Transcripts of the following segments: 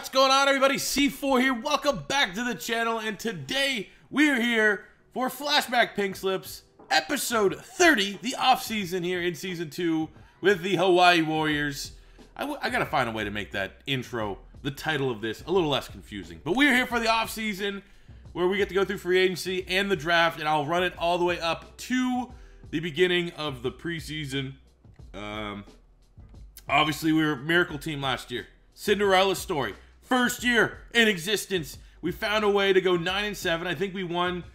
What's going on, everybody? C4 here. Welcome back to the channel, and today we're here for Flashback Pink Slips, episode 30, the off-season here in Season 2 with the Hawaii Warriors. I gotta find a way to make that intro, the title of this, a little less confusing. But we're here for the off-season, where we get to go through free agency and the draft, and I'll run it all the way up to the beginning of the preseason. Obviously, we were a miracle team last year. Cinderella story. First year in existence. We found a way to go 9-7. I think we won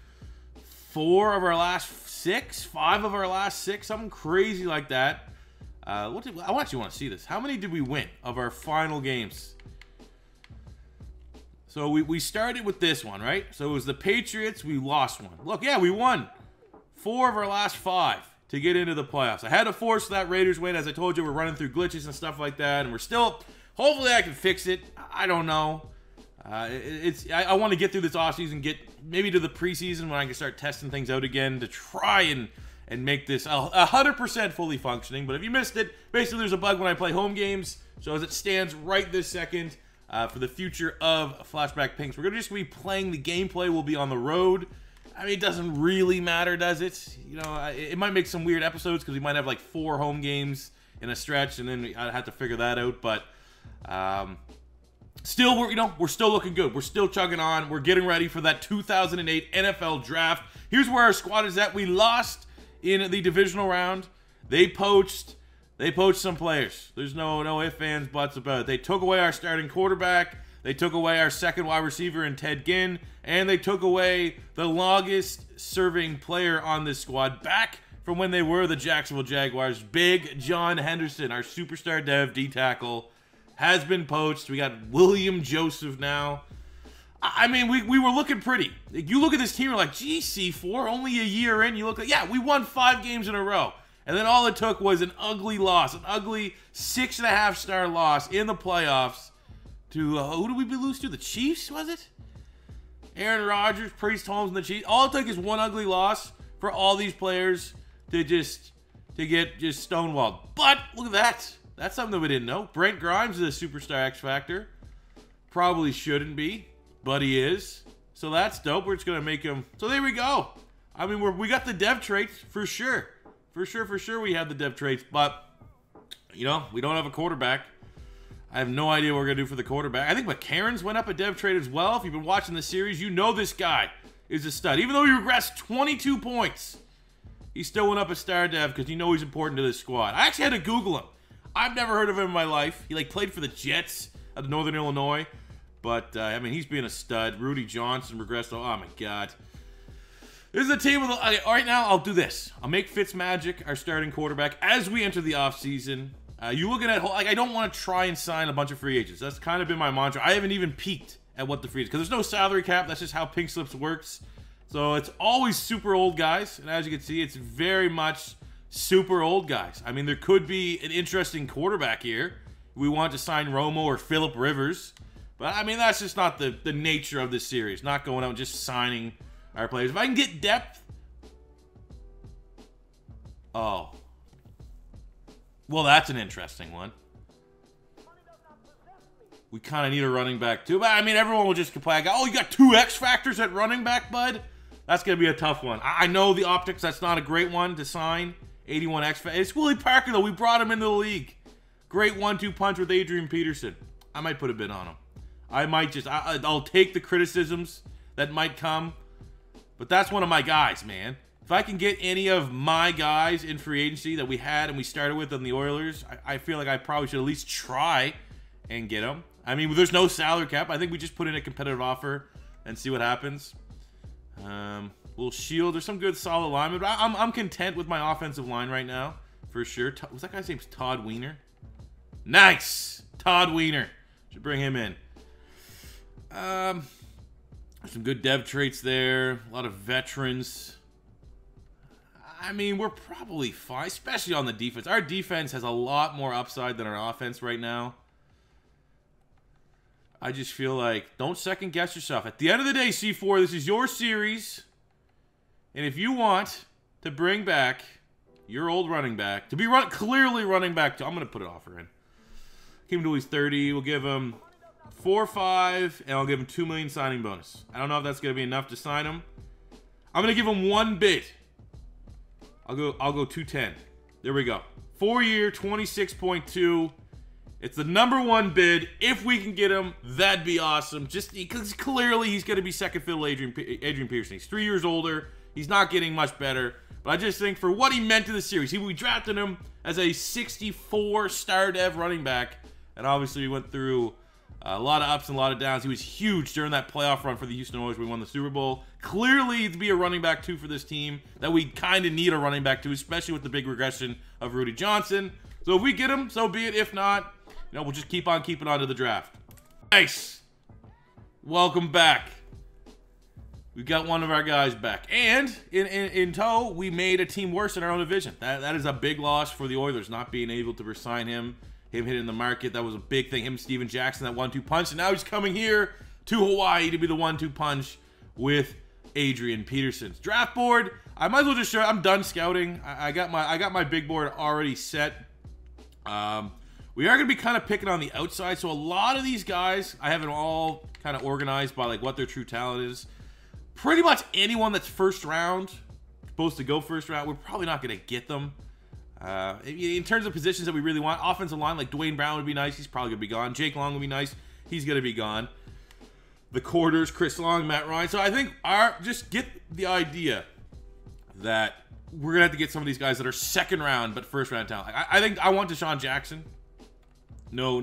4 of our last 6, 5 of our last 6, something crazy like that. I actually want to see this. How many did we win of our final games? So we started with this one, right? So it was the Patriots. We lost one. Look, yeah, we won 4 of our last 5 to get into the playoffs. I had to force that Raiders win. As I told you, we're running through glitches and stuff like that, and we're still... Hopefully I can fix it. I don't know. I want to get through this offseason, get maybe to the preseason when I can start testing things out again to try and make this 100% fully functioning. But if you missed it, basically there's a bug when I play home games. So as it stands right this second, for the future of Flashback Pinks, we're going to just be playing the gameplay. We'll be on the road. I mean, it doesn't really matter, does it? You know, it might make some weird episodes because we might have like 4 home games in a stretch, and then I'd have to figure that out. But still, we're still looking good. We're still chugging on. We're getting ready for that 2008 NFL draft. Here's where our squad is at. We lost in the divisional round. They poached some players. There's no ifs, ands, buts about it. They took away our starting quarterback. They took away our second wide receiver in Ted Ginn, and they took away the longest serving player on this squad back from when they were the Jacksonville Jaguars. Big John Henderson, our superstar dev D-tackle, has been poached. We got William Joseph now. I mean, we were looking pretty. You look at this team, you're like, gee, C4, only a year in. You look like, yeah, we won 5 games in a row. And then all it took was an ugly loss, an ugly 6.5-star loss in the playoffs to, who did we lose to? The Chiefs, was it? Aaron Rodgers, Priest Holmes, and the Chiefs. All it took is one ugly loss for all these players to get stonewalled. But look at that. That's something that we didn't know. Brent Grimes is a superstar X Factor. Probably shouldn't be, but he is. So that's dope. We're just going to make him... So there we go. I mean, we got the dev traits for sure. For sure we have the dev traits. But, you know, we don't have a quarterback. I have no idea what we're going to do for the quarterback. I think McCarron's went up a dev trait as well. If you've been watching the series, you know this guy is a stud. Even though he regressed 22 points, he still went up a star dev because you know he's important to this squad. I actually had to Google him. I've never heard of him in my life. He played for the Jets out of Northern Illinois. But, I mean, he's being a stud. Rudy Johnson regressed. Oh, my God. This is a team with... right now, I'll do this. I'll make Fitzmagic our starting quarterback as we enter the offseason. You looking at... I don't want to try and sign a bunch of free agents. That's kind of been my mantra. I haven't even peeked at what the free agents... Because there's no salary cap. That's just how Pink Slips works. So, it's always super old guys. And as you can see, it's very much... super old guys. I mean, there could be an interesting quarterback here. We want to sign Romo or Phillip Rivers. But, I mean, that's just not the nature of this series. Not going out and just signing our players. If I can get depth... Oh. Well, that's an interesting one. We kind of need a running back, too. But, I mean, everyone will just complain. Oh, you got 2 X Factors at running back, bud? That's going to be a tough one. I know the optics, that's not a great one to sign. 81 X Factor. It's Willie Parker, though. We brought him into the league. Great 1-2 punch with Adrian Peterson. I might put a bid on him. I might just... I'll take the criticisms that might come. But that's one of my guys, man. If I can get any of my guys in free agency that we had and we started with on the Oilers, I feel like I probably should at least try and get them. I mean, there's no salary cap. I think we just put in a competitive offer and see what happens. Little shield. There's some good solid linemen, but I'm content with my offensive line right now, for sure. Was that guy's name Todd Weiner? Nice! Todd Weiner. Should bring him in. Some good dev traits there. A lot of veterans. I mean, we're probably fine, especially on the defense. Our defense has a lot more upside than our offense right now. I just feel like, don't second guess yourself. At the end of the day, C4, this is your series. And if you want to bring back your old running back, to be clearly running back, I'm going to put an offer in. Keep him till he's 30. We'll give him 4-5, and I'll give him $2 million signing bonus. I don't know if that's going to be enough to sign him. I'm going to give him one bid. I'll go 210. There we go. 4-year, 26.2. It's the #1 bid. If we can get him, that'd be awesome. Just because clearly he's going to be second fiddle Adrian Peterson. He's 3 years older. He's not getting much better. But I just think for what he meant to the series, we drafted him as a 64 star dev running back. And obviously we went through a lot of ups and a lot of downs. He was huge during that playoff run for the Houston Oilers. We won the Super Bowl. Clearly to be a running back 2 for this team that we kind of need a running back 2, especially with the big regression of Rudy Johnson. So if we get him, so be it. If not, we'll just keep on keeping on to the draft. Nice. Welcome back. We got one of our guys back. And in tow, we made a team worse in our own division. That is a big loss for the Oilers, not being able to resign him. Him hitting the market, that was a big thing. Him, Desean Jackson, that 1-2 punch. And now he's coming here to Hawaii to be the 1-2 punch with Adrian Peterson's draft board. I might as well just show. I'm done scouting. I got my big board already set. We are going to be kind of picking on the outside. So a lot of these guys, I have it all kind of organized by like what their true talent is. Pretty much anyone that's first round, supposed to go first round, we're probably not going to get them. In terms of positions that we really want, offensive line, like Dwayne Brown would be nice. He's probably going to be gone. Jake Long would be nice. He's going to be gone. The quarters, Chris Long, Matt Ryan. So I think just get the idea that we're going to have to get some of these guys that are second round but first round talent. I think I want Desean Jackson. No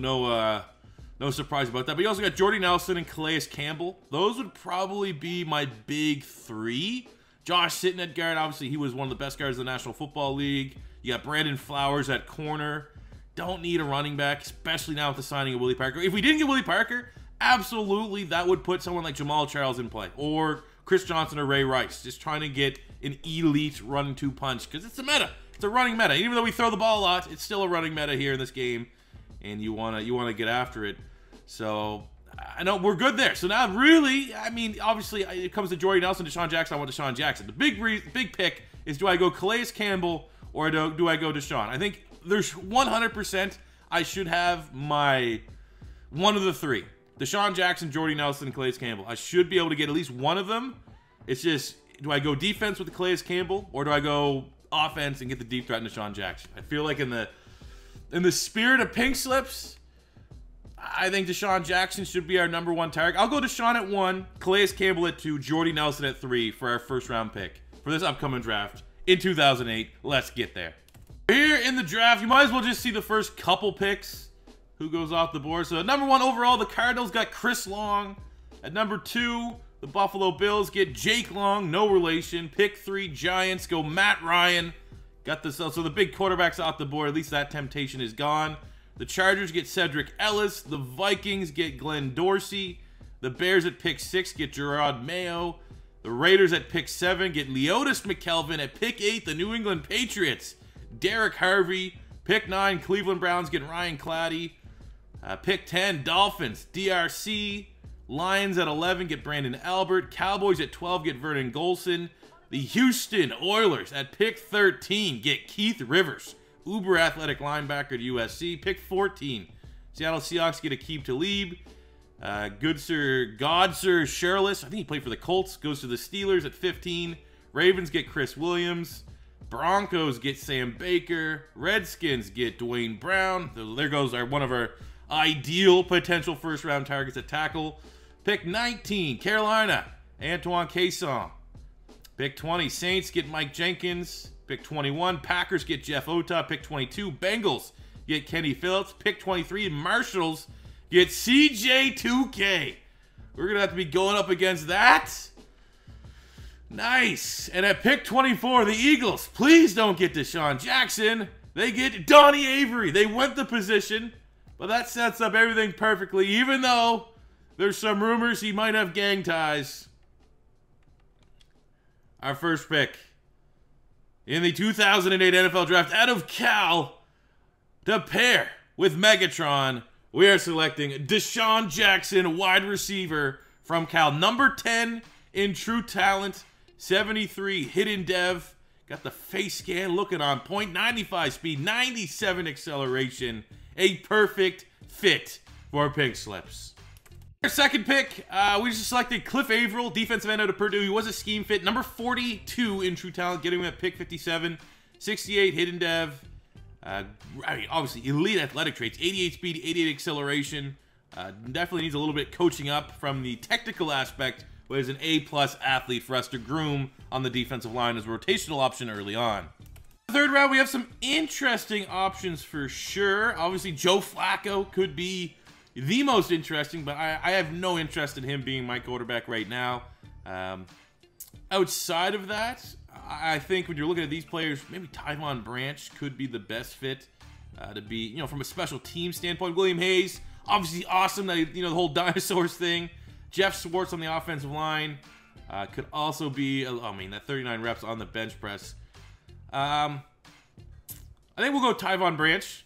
surprise about that. But you also got Jordy Nelson and Calais Campbell. Those would probably be my big 3. Josh Sitton at guard. Obviously, he was one of the best guards in the National Football League. You got Brandon Flowers at corner. Don't need a running back, especially now with the signing of Willie Parker. If we didn't get Willie Parker, absolutely that would put someone like Jamal Charles in play. Or Chris Johnson or Ray Rice. Just trying to get an elite run 2 punch. Because it's a meta. It's a running meta. Even though we throw the ball a lot, it's still a running meta here in this game. And you wanna get after it. So I know we're good there. So now really, I mean, obviously it comes to Jordy Nelson, Desean Jackson. I want Desean Jackson. The big pick is, do I go Calais Campbell or do I go Desean? I think there's 100% I should have my one of the 3. Desean Jackson, Jordy Nelson, and Calais Campbell. I should be able to get at least one of them. It's just, do I go defense with the Calais Campbell or do I go offense and get the deep threat in Desean Jackson? I feel like in the spirit of Pink Slips, I think Desean Jackson should be our #1 target. I'll go Desean at 1, Calais Campbell at 2, Jordy Nelson at 3 for our first round pick for this upcoming draft in 2008. Let's get there. Here in the draft, you might as well just see the first couple picks. Who goes off the board? So at #1 overall, the Cardinals got Chris Long. At #2, the Buffalo Bills get Jake Long, no relation. Pick 3, Giants go Matt Ryan. Got this, so the big quarterbacks off the board. At least that temptation is gone. The Chargers get Cedric Ellis. The Vikings get Glenn Dorsey. The Bears at pick 6 get Gerard Mayo. The Raiders at pick 7 get Leotis McKelvin. At pick 8, the New England Patriots, Derek Harvey. Pick 9, Cleveland Browns get Ryan Clady. Pick 10, Dolphins, DRC. Lions at 11 get Brandon Albert. Cowboys at 12 get Vernon Golson. The Houston Oilers at pick 13 get Keith Rivers, uber athletic linebacker at USC. Pick 14, Seattle Seahawks get Aqib Talib. Godser Sherlis, I think he played for the Colts, goes to the Steelers at 15. Ravens get Chris Williams. Broncos get Sam Baker. Redskins get Dwayne Brown. There goes one of our ideal potential first-round targets at tackle. Pick 19, Carolina, Antoine Cason. Pick 20, Saints get Mike Jenkins. Pick 21, Packers get Jeff Ota. Pick 22, Bengals get Kenny Phillips. Pick 23, Marshals get CJ2K. We're going to have to be going up against that. Nice. And at pick 24, the Eagles, please don't get Desean Jackson. They get Donnie Avery. They went the position, but that sets up everything perfectly, even though there's some rumors he might have gang ties. Our first pick in the 2008 NFL Draft out of Cal, to pair with Megatron, we are selecting Desean Jackson, wide receiver from Cal. Number 10 in true talent, 73 hidden dev. Got the face scan looking on point, 95 speed, 97 acceleration. A perfect fit for Pink Slips. Our second pick, we just selected Cliff Averill, defensive end out of Purdue. He was a scheme fit, number 42 in true talent, getting him at pick 57, 68 hidden dev. I mean, obviously elite athletic traits, 88 speed, 88 acceleration. Definitely needs a little bit coaching up from the technical aspect, but is an A-plus athlete for us to groom on the defensive line as a rotational option early on. The third round, we have some interesting options for sure. Obviously, Joe Flacco could be the most interesting, but I have no interest in him being my quarterback right now. Outside of that, I think when you're looking at these players, maybe Tyvon Branch could be the best fit to be, you know, from a special team standpoint. William Hayes, obviously awesome, that, you know, the whole dinosaurs thing. Jeff Swartz on the offensive line could also be, I mean, that 39 reps on the bench press. I think we'll go Tyvon Branch.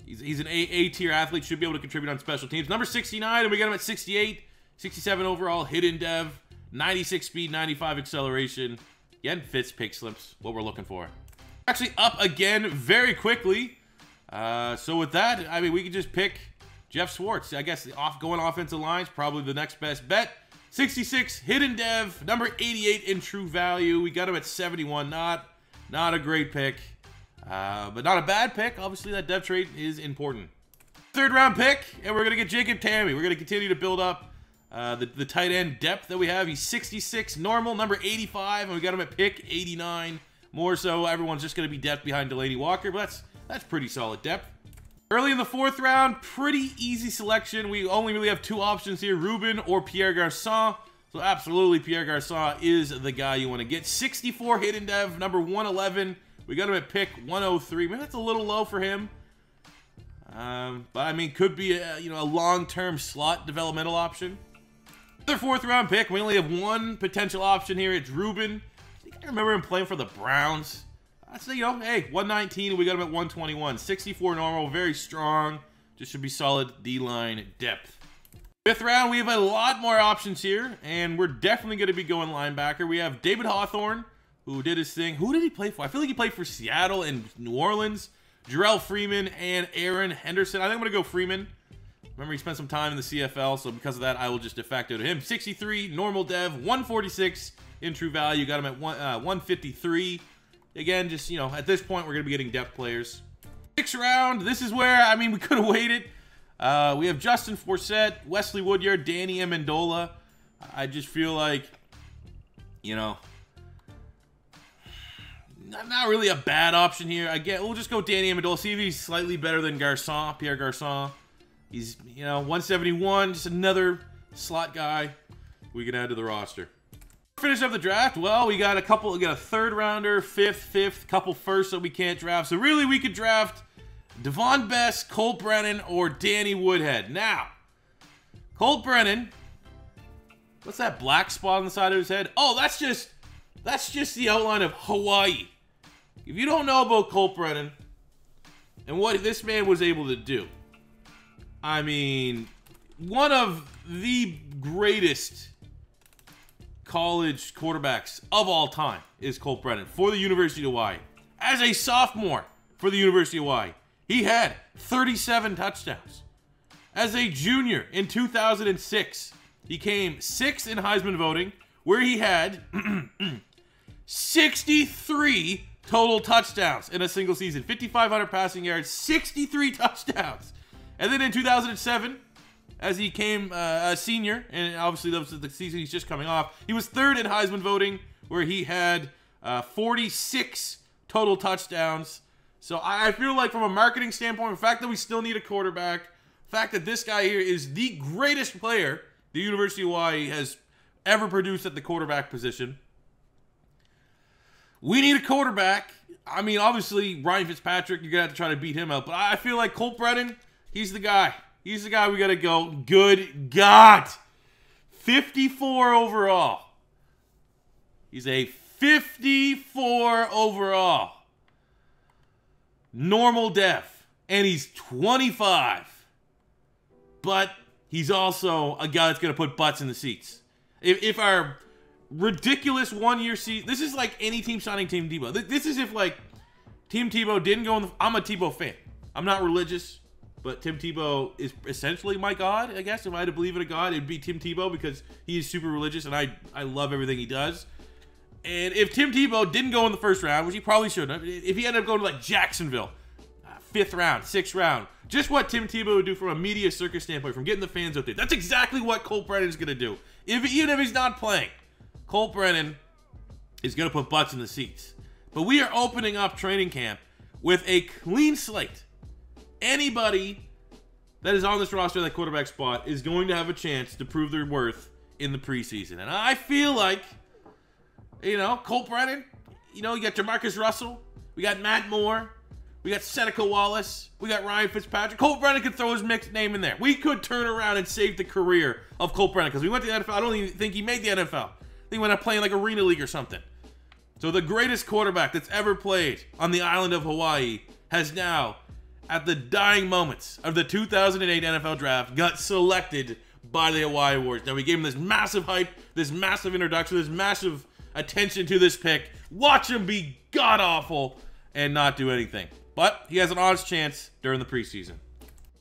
He's an A-tier athlete, should be able to contribute on special teams. Number 69, and we got him at 68, 67 overall, hidden dev, 96 speed, 95 acceleration. Again, fits Pink Slips, what we're looking for. Actually up again very quickly. So with that, I mean, we could just pick Jeff Swartz. I guess the going offensive line is probably the next best bet. 66 hidden dev, number 88 in true value. We got him at 71. Not a great pick. But not a bad pick. Obviously, that dev trait is important. Third round pick, and we're going to get Jacob Tamme. We're going to continue to build up the tight end depth that we have. He's 66 normal, number 85, and we got him at pick 89. More so, everyone's just going to be depth behind Delaney Walker, but that's pretty solid depth. Early in the fourth round, pretty easy selection. We only really have two options here, Ruben or Pierre Garçon. So absolutely, Pierre Garçon is the guy you want to get. 64 hidden dev, number 111. We got him at pick 103. Maybe that's a little low for him. But I mean, could be a, you know, a long-term slot developmental option. Another fourth round pick. We only have one potential option here. It's Ruben. I think I remember him playing for the Browns. So, you know, hey, 119. We got him at 121. 64 normal, very strong. Just should be solid D-line depth. Fifth round, we have a lot more options here, and we're definitely going to be going linebacker. We have David Hawthorne, who did his thing. Who did he play for? I feel like he played for Seattle and New Orleans. Jarrell Freeman and Aaron Henderson. I think I'm going to go Freeman. Remember, he spent some time in the CFL, so because of that, I will just de facto to him. 63, normal dev, 146 in true value. Got him at 153. Again, just, you know, at this point, we're going to be getting depth players. Sixth round, this is where, I mean, we could have waited. We have Justin Forsett, Wesley Woodyard, Danny Amendola. I just feel like, you know, not really a bad option here. Again, we'll just go Danny Amendola. See if he's slightly better than Garçon, Pierre Garçon. He's, you know, 171, just another slot guy we can add to the roster. Finish up the draft. Well, we got a third rounder, fifth, couple firsts that we can't draft. So really, we could draft Devon Best, Colt Brennan, or Danny Woodhead. Now, Colt Brennan, what's that black spot on the side of his head? Oh, that's just the outline of Hawaii. If you don't know about Colt Brennan and what this man was able to do, I mean, one of the greatest college quarterbacks of all time is Colt Brennan for the University of Hawaii. As a sophomore for the University of Hawaii, he had 37 touchdowns. As a junior in 2006, he came 6th in Heisman voting, where he had 63 total touchdowns in a single season. 5,500 passing yards, 63 touchdowns. And then in 2007, as he came a senior, and obviously that was the season he's just coming off, he was 3rd in Heisman voting, where he had 46 total touchdowns. So I feel like from a marketing standpoint, the fact that we still need a quarterback, the fact that this guy here is the greatest player the University of Hawaii has ever produced at the quarterback position. We need a quarterback. I mean, obviously, Ryan Fitzpatrick, you're going to have to try to beat him out. But I feel like Colt Brennan, he's the guy. He's the guy we got to go. Good God. 54 overall. He's a 54 overall. Normal def. And he's 25. But he's also a guy that's going to put butts in the seats. If our ridiculous one-year season... This is like any team signing Team Tebow. This is if, like, Team Tebow didn't go in the... I'm a Tebow fan. I'm not religious. but Tim Tebow is essentially my God, I guess. If I had to believe in a God, it'd be Tim Tebow because he is super religious, and I love everything he does. And if Tim Tebow didn't go in the first round, which he probably should have, if he ended up going to like Jacksonville, 5th round, 6th round, just what Tim Tebow would do from a media circus standpoint, from getting the fans out there. That's exactly what Colt Brennan is going to do. Even if he's not playing, Colt Brennan is going to put butts in the seats. But we are opening up training camp with a clean slate. Anybody that is on this roster, that quarterback spot, is going to have a chance to prove their worth in the preseason. And I feel like, Colt Brennan, you got Jamarcus Russell, we got Matt Moore, we got Seneca Wallace, we got Ryan Fitzpatrick. Colt Brennan could throw his mixed name in there. We could turn around and save the career of Colt Brennan because we went to the NFL. I don't even think he made the NFL. I think he went up playing like Arena League or something. So the greatest quarterback that's ever played on the island of Hawaii has now, at the dying moments of the 2008 NFL Draft, got selected by the Hawaii Warriors. Now, we gave him this massive hype, this massive introduction, this massive attention to this pick. Watch him be god-awful and not do anything. But he has an honest chance during the preseason.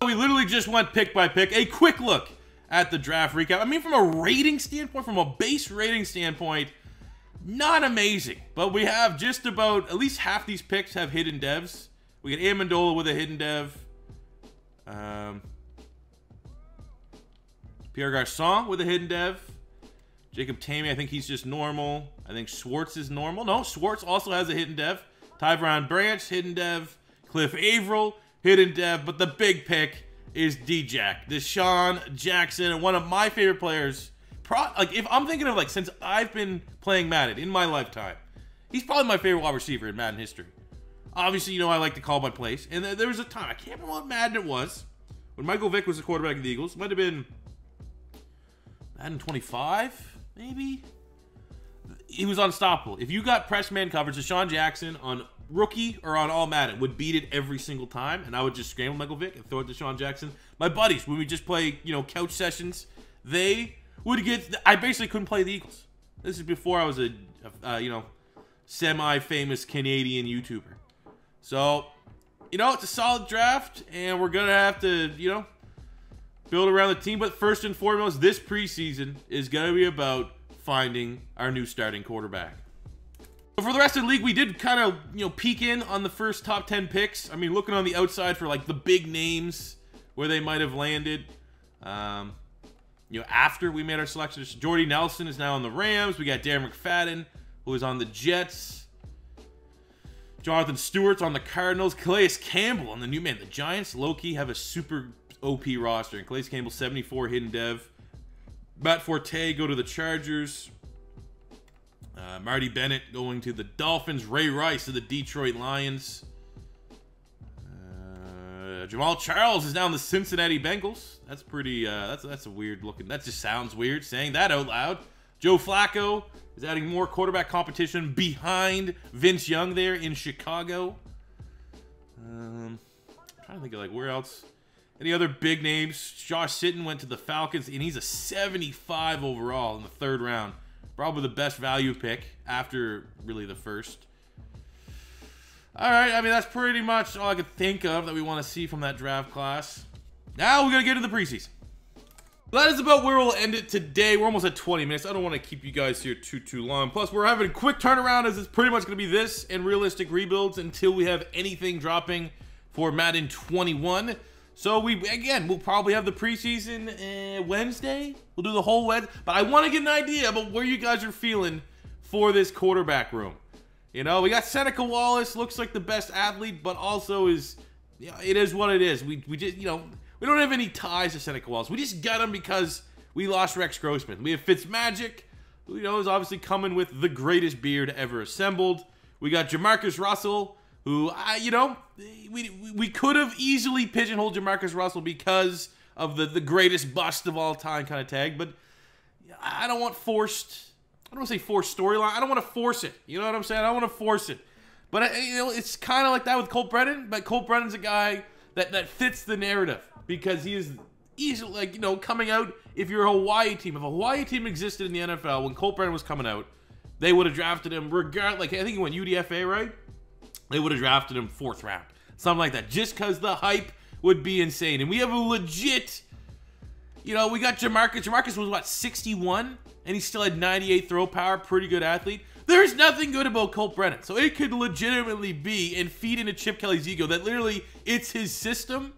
We literally just went pick by pick. A quick look at the draft recap. I mean, from a rating standpoint, from a base rating standpoint, not amazing. But we have just about, at least half these picks have hidden devs. We got Amendola with a hidden dev. Pierre Garçon with a hidden dev. Jacob Tamey, I think he's just normal. I think Schwartz is normal. No, Schwartz also has a hidden dev. Tyvon Branch, hidden dev. Cliff Averill, hidden dev. But the big pick is Desean Jackson, and one of my favorite players. If I'm thinking of since I've been playing Madden in my lifetime, he's probably my favorite wide receiver in Madden history. Obviously, I like to call my plays. And there was a time, I can't remember what Madden it was, when Michael Vick was the quarterback of the Eagles. It might have been Madden 25, maybe? He was unstoppable. If you got press man coverage, Desean Jackson on rookie or on all Madden would beat it every single time, and I would just scramble Michael Vick and throw it to Desean Jackson. My buddies, when we just play, couch sessions, they would get... I basically couldn't play the Eagles. This is before I was a semi-famous Canadian YouTuber. So, it's a solid draft, and we're going to have to, build around the team. But first and foremost, this preseason is going to be about finding our new starting quarterback. But for the rest of the league, we did kind of, peek in on the first top 10 picks. I mean, looking on the outside for, the big names where they might have landed. After we made our selections, Jordy Nelson is now on the Rams. We got Darren McFadden, who is on the Jets. Jonathan Stewart's on the Cardinals. Calais Campbell on the the Giants, low-key, have a super OP roster. And Calais Campbell, 74 hidden dev. Matt Forte go to the Chargers. Marty Bennett going to the Dolphins. Ray Rice to the Detroit Lions. Jamal Charles is now in the Cincinnati Bengals. That's pretty, that's a weird looking, that just sounds weird saying that out loud. Joe Flacco is adding more quarterback competition behind Vince Young there in Chicago. I'm trying to think of where else. Any other big names? Josh Sitton went to the Falcons, and he's a 75 overall in the 3rd round. Probably the best value pick after really the first. All right, I mean, that's pretty much all I could think of that we want to see from that draft class. Now we're going to get into the preseason. That is about where we'll end it today. We're almost at 20 minutes. I don't want to keep you guys here too long. Plus, we're having a quick turnaround as it's pretty much going to be this and realistic rebuilds until we have anything dropping for Madden 21. So, we'll probably have the preseason Wednesday. We'll do the whole Wednesday. But I want to get an idea about where you guys are feeling for this quarterback room. We got Seneca Wallace. Looks like the best athlete, but also is, it is what it is. We just, we don't have any ties to Seneca Wallace. We just got him because we lost Rex Grossman. We have Fitzmagic, who, is obviously coming with the greatest beard ever assembled. We got Jamarcus Russell, who, we could have easily pigeonholed Jamarcus Russell because of the greatest bust of all time kind of tag, but I don't want to say forced storyline. I don't want to force it. You know what I'm saying? I don't want to force it. But, it's kind of like that with Colt Brennan, but Colt Brennan's a guy that fits the narrative because he is easily, coming out. If you're a Hawaii team, if a Hawaii team existed in the NFL when Colt Brennan was coming out, they would have drafted him regardless. I think he went UDFA, right? They would have drafted him 4th round. Something like that. Just because the hype, would be insane. And we have a legit, you know, we got Jamarcus. Jamarcus was, what, 61? And he still had 98 throw power. Pretty good athlete. There's nothing good about Colt Brennan. So it could legitimately be and feed into Chip Kelly's ego that literally it's his system.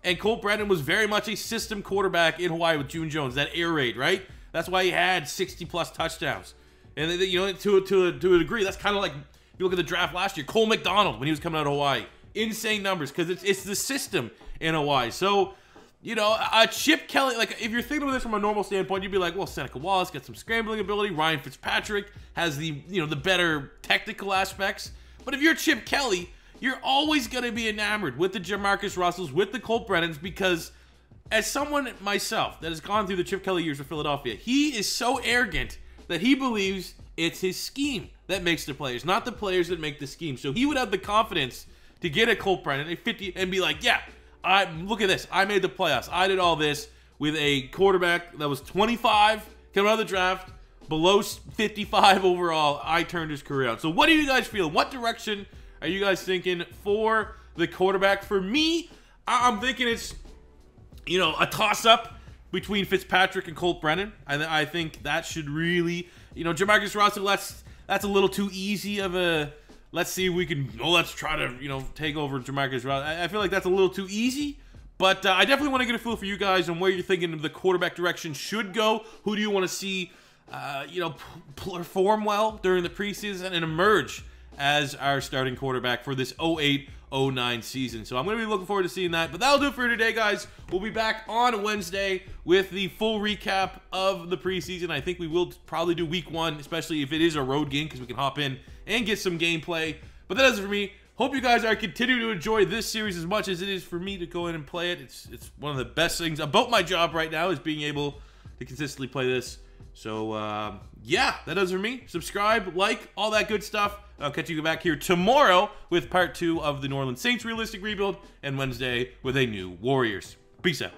And Colt Brennan was very much a system quarterback in Hawaii with June Jones, that air raid, right? That's why he had 60-plus touchdowns. And, you know, to a degree, that's kind of like, if you look at the draft last year, Cole McDonald when he was coming out of Hawaii. Insane numbers because it's the system in Hawaii. So, you know, Chip Kelly, like, if you're thinking of this from a normal standpoint, you'd be like, well, Seneca Wallace got some scrambling ability. Ryan Fitzpatrick has the, you know, the better technical aspects. But if you're Chip Kelly, you're always going to be enamored with the Jamarcus Russells, with the Colt Brennans, because as someone myself that has gone through the Chip Kelly years of Philadelphia, he is so arrogant that he believes it's his scheme that makes the players, not the players that make the scheme. So he would have the confidence to get a Colt Brennan, a 50, and be like, yeah, look at this. I made the playoffs. I did all this with a quarterback that was 25 coming out of the draft, below 55 overall. I turned his career out. So what do you guys feel? What direction are you guys thinking for the quarterback? For me, I'm thinking it's, you know, a toss-up between Fitzpatrick and Colt Brennan. I think that should really, you know, Jamarcus Russell, that's a little too easy of a, let's see if we can, let's try to, you know, take over Jamarcus Russell. I feel like that's a little too easy. But I definitely want to get a feel for you guys on where you're thinking the quarterback direction should go. Who do you want to see, you know, perform well during the preseason and emerge as our starting quarterback for this 08-09 season? So I'm going to be looking forward to seeing that. But that'll do it for today, guys. We'll be back on Wednesday with the full recap of the preseason. I think we will probably do week 1, especially if it is a road game, because we can hop in and get some gameplay. But that does it for me. Hope you guys are continuing to enjoy this series as much as it is for me to go in and play it. It's one of the best things about my job right now is being able to consistently play this. So, yeah, that does it for me. Subscribe, like, all that good stuff. I'll catch you back here tomorrow with part 2 of the New Orleans Saints realistic rebuild, and Wednesday with a new Warriors. Peace out.